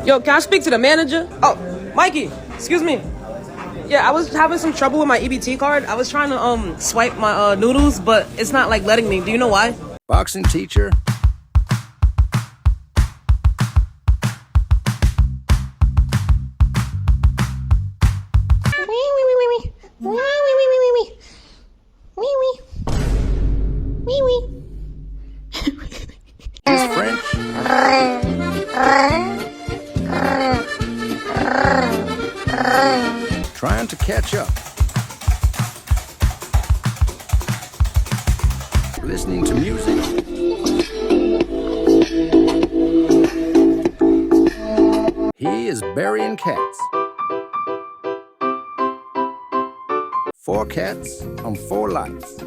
Yo, can I speak to the manager? Oh, Mikey, excuse me. Yeah, I was having some trouble with my EBT card. I was trying to swipe my noodles, but it's not like letting me. Do you know why? Boxing teacher? Is French? Trying to catch up. Listening to music. He is burying cats. 4 cats on 4 lights.